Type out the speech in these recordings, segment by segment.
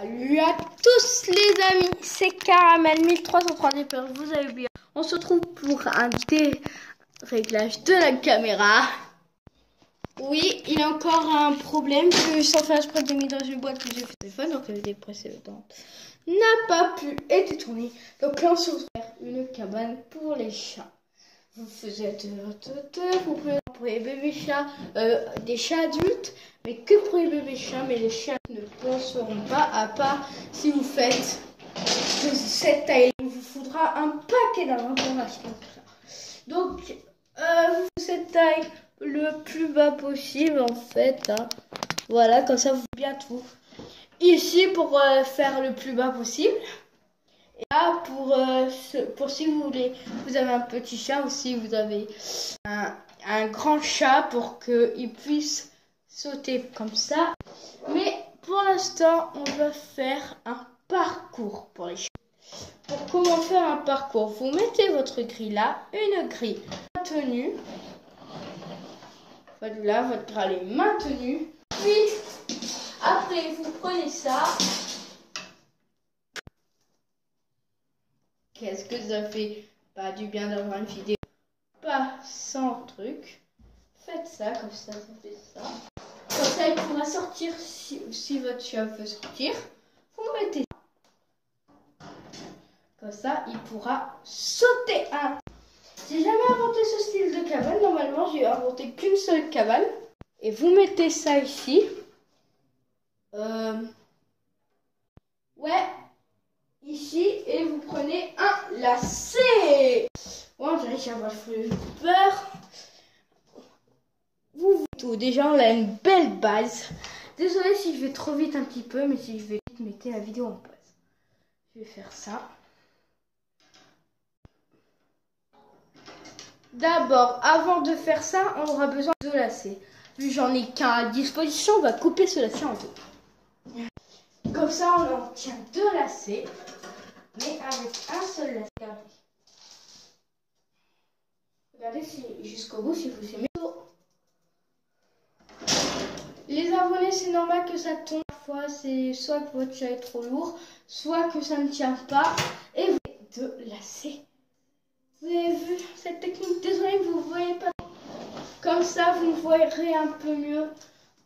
Salut à tous les amis, c'est Caramel 1303 DPR, vous avez bien. On se retrouve pour un déréglage de la caméra. Oui, il y a encore un problème que sans faire exprès de mis dans une boîte que j'ai fait téléphone, donc la vidéo précédente n'a pas pu être tournée. Donc là on se retrouve faire une cabane pour les chats. Vous faites vous pouvez pour les bébés chats, des chats adultes, mais que pour les bébés chats, mais les chats ne penseront pas, à part si vous faites de cette taille. Il vous faudra un paquet d'informations pour ça. Donc, vous faites cette taille le plus bas possible en fait. Hein. Voilà, comme ça vous bien tout. Ici pour faire le plus bas possible. Et là, pour si vous voulez, vous avez un petit chat ou si vous avez un grand chat pour qu'il puisse sauter comme ça. Mais pour l'instant, on va faire un parcours pour les chats. Pour comment faire un parcours, vous mettez votre grille là, une grille maintenue. Voilà, votre grille est maintenue. Puis, après, vous prenez ça. Qu'est-ce que ça fait? Pas du bien d'avoir une vidéo. Pas sans truc. Faites ça, comme ça fait ça. Comme ça, il pourra sortir si votre chat veut sortir. Vous mettez ça. Comme ça, il pourra sauter. J'ai jamais inventé ce style de cabane. Normalement, j'ai inventé qu'une seule cabane. Et vous mettez ça ici. Ouais. Ici, et vous prenez un lacet. On dirait qu'il y a pas peur. Tout. Déjà, on a une belle base. Désolé si je vais trop vite un petit peu, mais si je vais vite, mettez la vidéo en pause. Je vais faire ça. D'abord, avant de faire ça, on aura besoin de lacets. Vu que j'en ai qu'un à disposition, on va couper ce lacet en deux. Comme ça, on en tient deux lacets. Mais avec un seul lacet. Regardez jusqu'au bout si vous aimez. Les abonnés, c'est normal que ça tombe. Parfois, c'est soit que votre chat est trop lourd, soit que ça ne tient pas. Et vous avez deux lacets. Vous avez vu cette technique? Désolé, vous ne voyez pas. Comme ça, vous me voyez un peu mieux.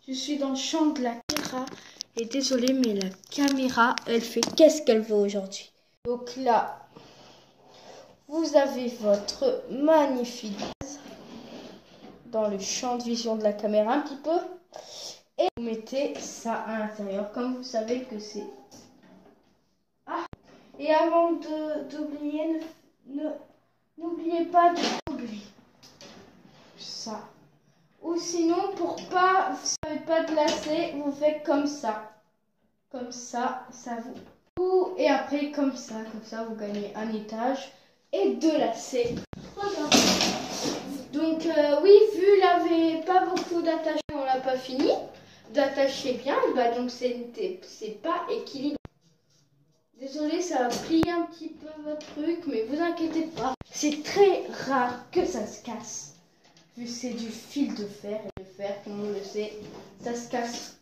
Je suis dans le champ de la caméra. Et désolé, mais la caméra, elle fait qu'est-ce qu'elle veut aujourd'hui. Donc là, vous avez votre magnifique base dans le champ de vision de la caméra un petit peu. Et vous mettez ça à l'intérieur, comme vous savez que c'est... Et avant d'oublier, n'oubliez pas d'oublier ça. Ou sinon, pour pas, vous savez pas de lacet, vous faites comme ça. Comme ça, ça vous... Et après, comme ça, vous gagnez un étage et deux lacets. Voilà. Donc, oui, vu il n'avait pas beaucoup d'attachement, on l'a pas fini d'attacher bien, bah donc c'est pas équilibré. Désolé, ça va plier un petit peu votre truc, mais vous inquiétez pas. C'est très rare que ça se casse. Vu c'est du fil de fer, et le fer, comme on le sait, ça se casse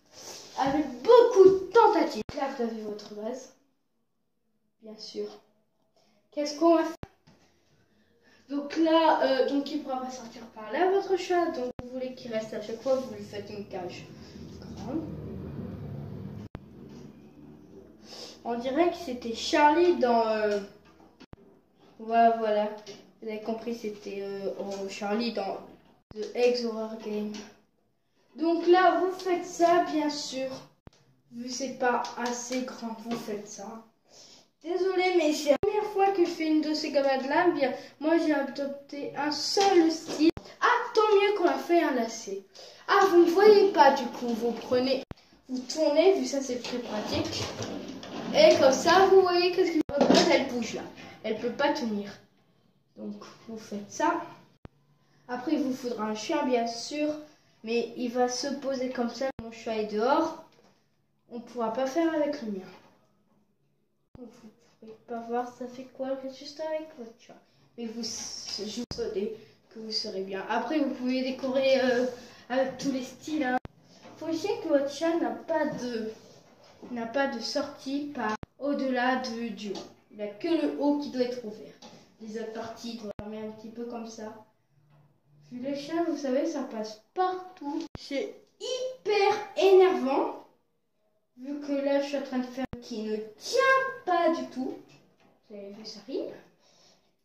avec beaucoup de tentatives. Là, vous avez votre base. Bien sûr. Qu'est-ce qu'on va faire? Donc là, donc il ne pourra pas sortir par là, votre chat. Donc vous voulez qu'il reste à chaque fois, vous lui faites une cage grande. On dirait que c'était Charlie dans... Voilà. Vous avez compris, c'était Charlie dans The Eggs Horror Game. Donc là, vous faites ça, bien sûr. Vu que c'est pas assez grand, vous faites ça. Désolé, mais c'est la première fois que je fais une de ces gamades-là. Bien, moi, j'ai adopté un seul style. Tant mieux qu'on a fait un lacet. Vous ne voyez pas, du coup, vous prenez, vous tournez, vu ça, c'est très pratique. Et comme ça, vous voyez que votre base, elle bouge là. Elle ne peut pas tenir. Donc, vous faites ça. Après, il vous faudra un chien, bien sûr. Mais il va se poser comme ça. Mon chat est dehors. On ne pourra pas faire avec le mien. Vous ne pouvez pas voir, ça fait quoi juste avec votre chat. Mais je vous souhaite que vous serez bien. Après, vous pouvez décorer avec tous les styles. Faut aussi que votre chat n'a pas de... n'a pas de sortie par au-delà du haut. Il n'y a que le haut qui doit être ouvert. Les autres parties doivent fermer un petit peu comme ça. Puis les chiens, vous savez, ça passe partout. C'est hyper énervant. Vu que là, je suis en train de faire qui ne tient pas du tout. Vous avez vu, ça rime.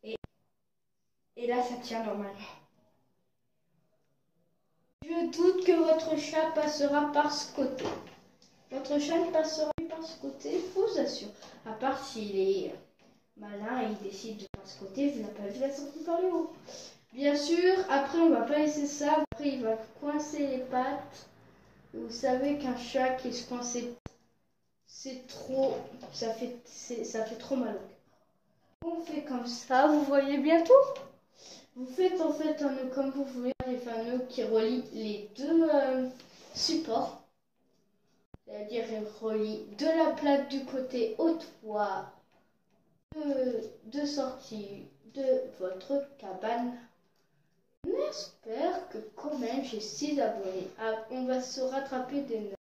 Et là, ça tient normalement. Je doute que votre chat passera par ce côté. Votre chat ne passera par ce côté, je vous assure. À part s'il est malin et il décide de passer ce côté, vous n'avez pas vu la sortie par le haut. Bien sûr, après on va pas laisser ça. Après il va coincer les pattes. Vous savez qu'un chat qui se coince les pattes, c'est trop, ça fait trop mal au cœur. On fait comme ça, vous voyez bien tout. Vous faites en fait un nœud comme vous voulez. J'ai fait un nœud qui relie les deux supports. C'est-à-dire il relie de la plaque du côté au toit de sortie de votre cabane. J'espère que quand même j'ai 6 abonnés. Ah, on va se rattraper des 9.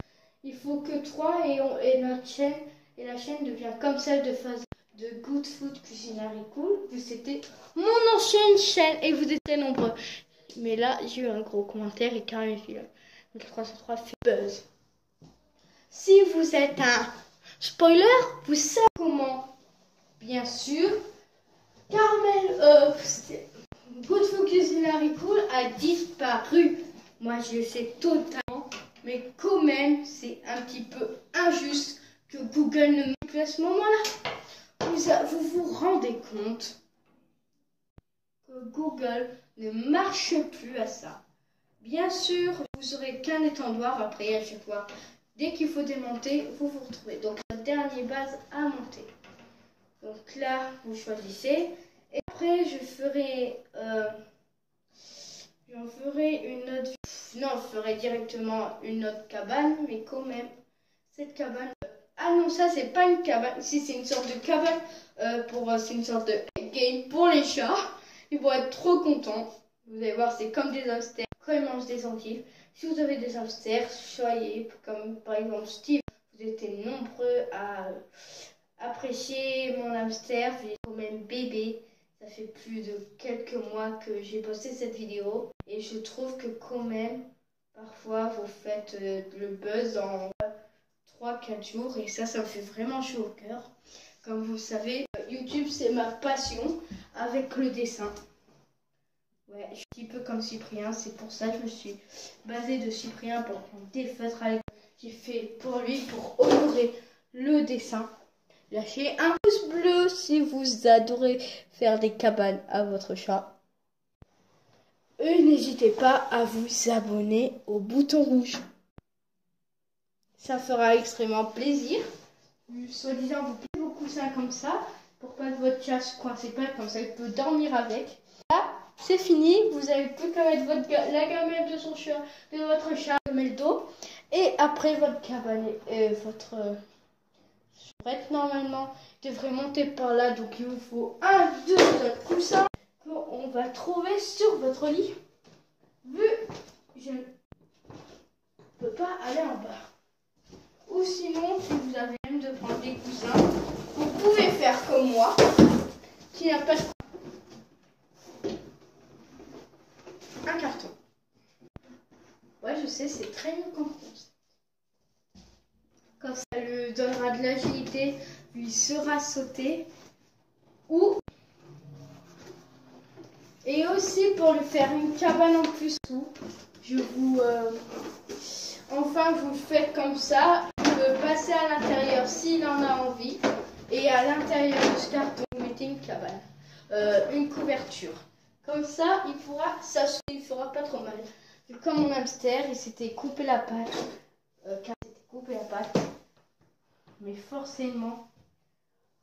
Il faut que 3 et notre chaîne et la chaîne devient comme celle de phase de Good Food Cuisinary Cool. C'était mon ancienne chaîne et vous étiez nombreux. Mais là j'ai eu un gros commentaire et Carmen le 303 fait buzz. Si vous êtes un spoiler, vous savez comment. Bien sûr, Carmel, Good Food Cuisinary Cool a disparu. Moi, je le sais totalement. Mais quand même, c'est un petit peu injuste que Google ne me plus à ce moment-là. Vous vous rendez compte que Google ne marche plus à ça. Bien sûr, vous aurez qu'un étendoir après à chaque fois. Dès qu'il faut démonter, vous vous retrouvez. Donc, la dernière base à monter. Donc là, vous choisissez. Et après, j'en ferai une autre. Non, je ferai directement une autre cabane, mais quand même, cette cabane. Ah non, ça c'est pas une cabane. Ici, c'est une sorte de cabane c'est une sorte de game pour les chats. Ils vont être trop contents. Vous allez voir, c'est comme des hamsters quand ils mangent des endives. Si vous avez des hamsters, soyez comme par exemple Steve. Vous étiez nombreux à apprécier mon hamster. Il est quand même bébé. Ça fait plus de quelques mois que j'ai posté cette vidéo. Et je trouve que quand même, parfois, vous faites le buzz en 3-4 jours. Et ça me fait vraiment chaud au cœur. Comme vous le savez, YouTube, c'est ma passion avec le dessin. Ouais, je suis un petit peu comme Cyprien. C'est pour ça que je me suis basée de Cyprien pour prendre des feutres avec j'ai fait pour lui, pour honorer le dessin. Lâchez un pouce bleu si vous adorez faire des cabanes à votre chat. Et n'hésitez pas à vous abonner au bouton rouge. Ça fera extrêmement plaisir. Soi-disant, vous pliez vos coussins comme ça pour pas que votre chat se coince pas, comme ça il peut dormir avec. Là, c'est fini. Vous avez plus qu'à mettre la gamelle de votre chat, gamelle d'eau. Et après, votre cabane et votre prête normalement devrait monter par là. Donc il vous faut 1, 2 autres coussins qu'on va trouver sur votre lit. Vu je ne peux pas aller en bas. Ou sinon, si vous avez même de prendre des coussins, vous pouvez faire comme moi, qui n'a pas un carton. Ouais, je sais, c'est très mieux comme concept. Comme ça lui donnera de l'agilité, lui sera sauté. Et aussi pour lui faire une cabane en plus, enfin vous le faites comme ça. Il peut passer à l'intérieur s'il en a envie. Et à l'intérieur de ce carton, vous mettez une cabane, une couverture. Comme ça, il fera pas trop mal. Comme mon hamster, il s'était coupé la patte. Mais forcément,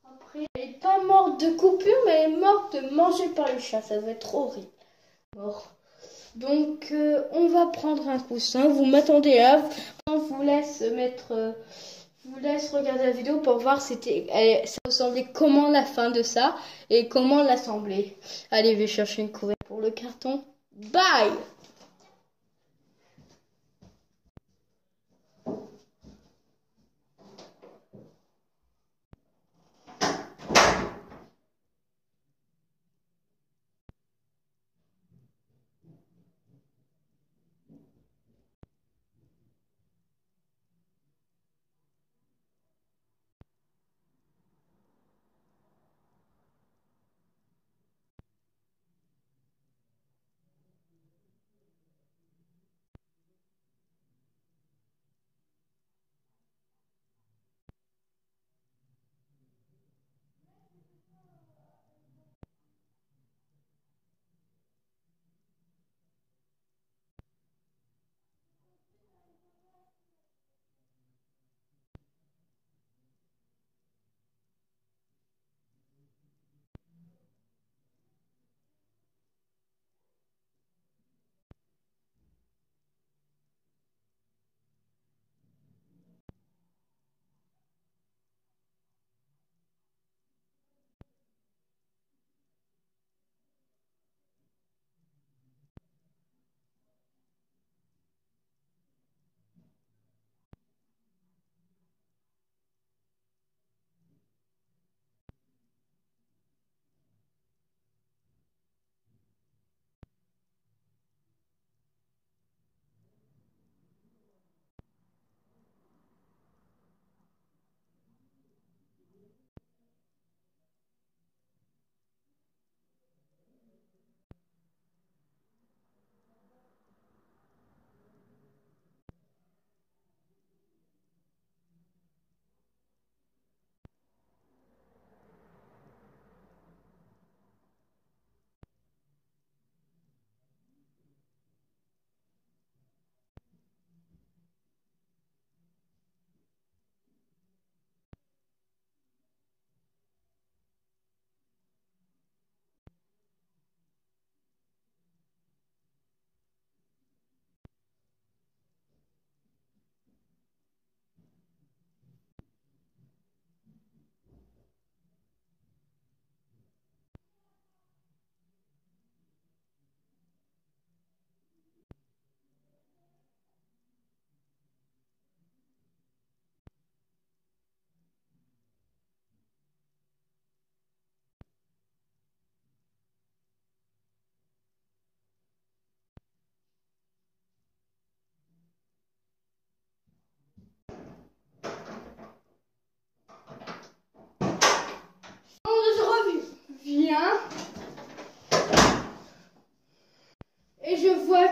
après, elle n'est pas morte de coupure, mais elle est morte de manger par le chat. Ça doit être horrible. Mort. Donc, on va prendre un coussin. Vous m'attendez là. On vous laisse regarder la vidéo pour voir ça ressemblait comment la fin de ça et comment l'assembler. Allez, je vais chercher une couverture pour le carton. Bye!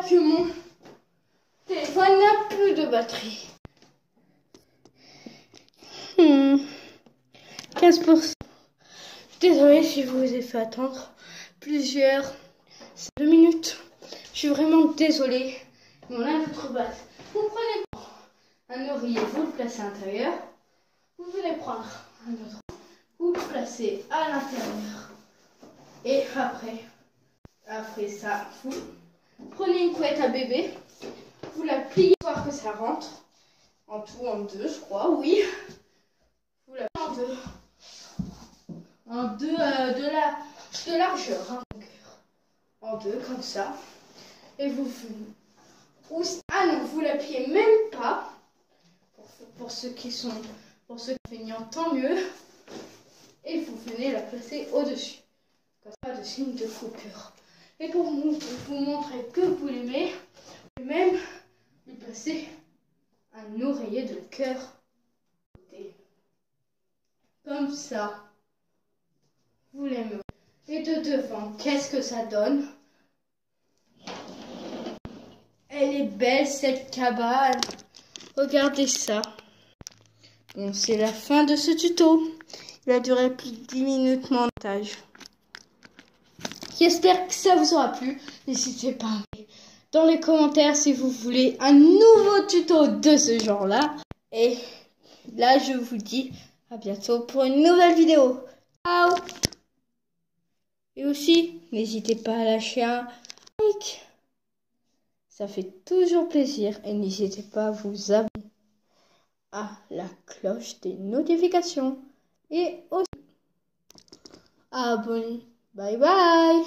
que mon téléphone n'a plus de batterie. 15%. Désolée si je vous ai fait attendre plusieurs 2 minutes. Je suis vraiment désolée. On a notre base. Vous prenez un oreiller, vous le placez à l'intérieur. Vous venez prendre un autre, vous le placez à l'intérieur. Et après ça, vous prenez une couette à bébé. Vous la pliez pour voir que ça rentre. En tout, en deux, je crois, oui. Vous la pliez en deux. En deux de largeur. Hein. En deux, comme ça. Et vous vous la pliez même pas. Pour ceux qui feignants, tant mieux. Et vous venez la placer au-dessus. Pas de signe de coupure. Et pour vous montrer que vous l'aimez, vous pouvez même lui placer un oreiller de cœur. Comme ça. Vous l'aimez. Et de devant, qu'est-ce que ça donne? Elle est belle cette cabane. Regardez ça. Bon, c'est la fin de ce tuto. Il a duré plus de 10 minutes mon montage. J'espère que ça vous aura plu. N'hésitez pas dans les commentaires si vous voulez un nouveau tuto de ce genre-là. Et là, je vous dis à bientôt pour une nouvelle vidéo. Ciao! Et aussi, n'hésitez pas à lâcher un like. Ça fait toujours plaisir. Et n'hésitez pas à vous abonner à la cloche des notifications. Et aussi à abonner. Bye bye!